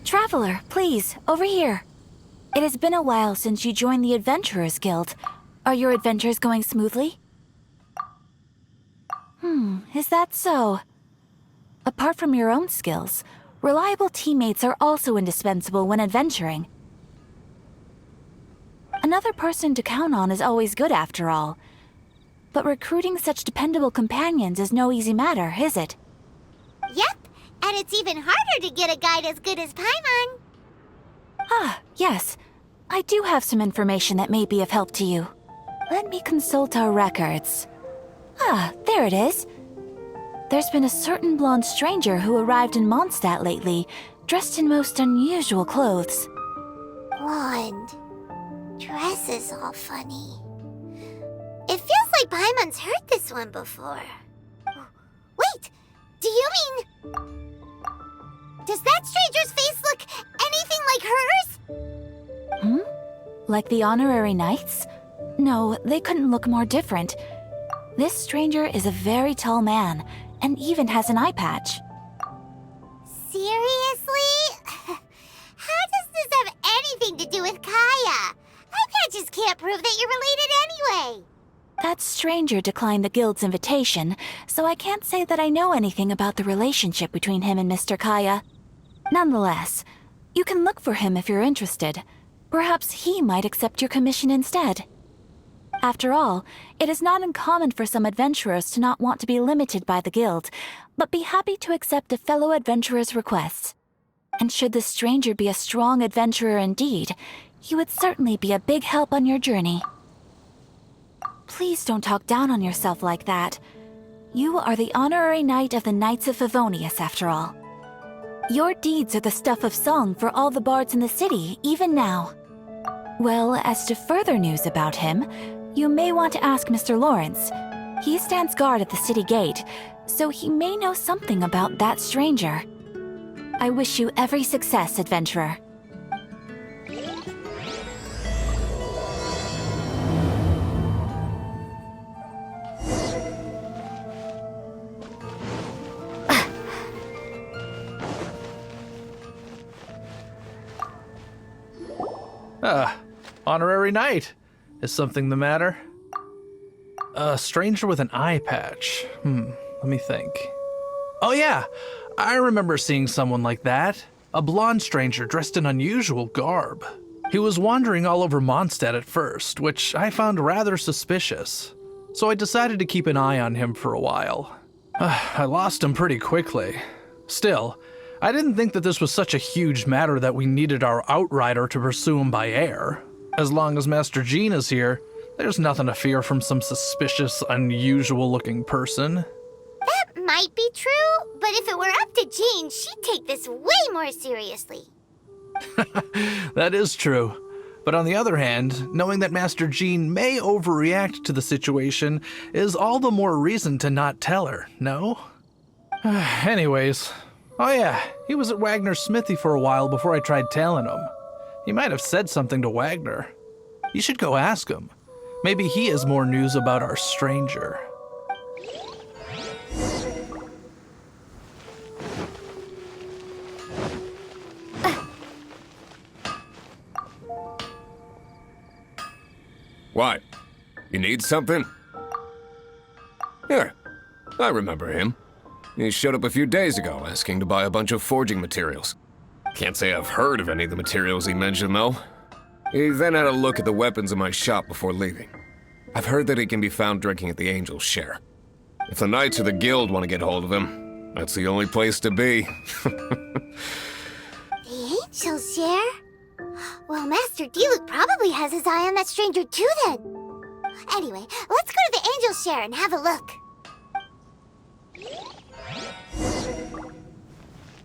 Traveler, please, over here. It has been a while since you joined the Adventurers Guild. Are your adventures going smoothly? Is that so? Apart from your own skills, reliable teammates are also indispensable when adventuring. Another person to count on is always good after all. But recruiting such dependable companions is no easy matter, is it? Yep, and it's even harder to get a guide as good as Paimon. Ah, yes. I do have some information that may be of help to you. Let me consult our records. Ah, there it is. There's been a certain blonde stranger who arrived in Mondstadt lately, dressed in most unusual clothes. Blonde. Dress is all funny. It feels like Paimon's heard this one before. Wait, do you mean... Does that stranger's face look anything like hers? Like the honorary knights? No, they couldn't look more different. This stranger is a very tall man, and even has an eye patch. Seriously? How does this have anything to do with Kaya? Eye patches can't prove that you're related anyway. That stranger declined the guild's invitation, so I can't say that I know anything about the relationship between him and Mr. Kaya. Nonetheless, you can look for him if you're interested. Perhaps he might accept your commission instead. After all, it is not uncommon for some adventurers to not want to be limited by the guild, but be happy to accept a fellow adventurer's requests. And should the stranger be a strong adventurer indeed, he would certainly be a big help on your journey. Please don't talk down on yourself like that. You are the honorary knight of the Knights of Favonius, after all. Your deeds are the stuff of song for all the bards in the city, even now. Well, as to further news about him, you may want to ask Mr. Lawrence. He stands guard at the city gate, so he may know something about that stranger. I wish you every success, adventurer. Honorary knight. Is something the matter? A stranger with an eye patch. Let me think. Oh yeah, I remember seeing someone like that. A blonde stranger dressed in unusual garb. He was wandering all over Mondstadt at first, which I found rather suspicious. So I decided to keep an eye on him for a while. I lost him pretty quickly. Still, I didn't think that this was such a huge matter that we needed our outrider to pursue him by air. As long as Master Jean is here, there's nothing to fear from some suspicious, unusual-looking person. That might be true, but if it were up to Jean, she'd take this way more seriously. That is true. But on the other hand, knowing that Master Jean may overreact to the situation is all the more reason to not tell her, no? Anyways, oh yeah, he was at Wagner's smithy for a while before I tried telling him. He might have said something to Wagner. You should go ask him. Maybe he has more news about our stranger. What? You need something? Here, I remember him. He showed up a few days ago asking to buy a bunch of forging materials. Can't say I've heard of any of the materials he mentioned, though. He then had a look at the weapons in my shop before leaving. I've heard that he can be found drinking at the Angel's Share. If the Knights of the Guild want to get hold of him, that's the only place to be. The Angel's Share? Well, Master Diluc probably has his eye on that stranger too then. Anyway, let's go to the Angel's Share and have a look.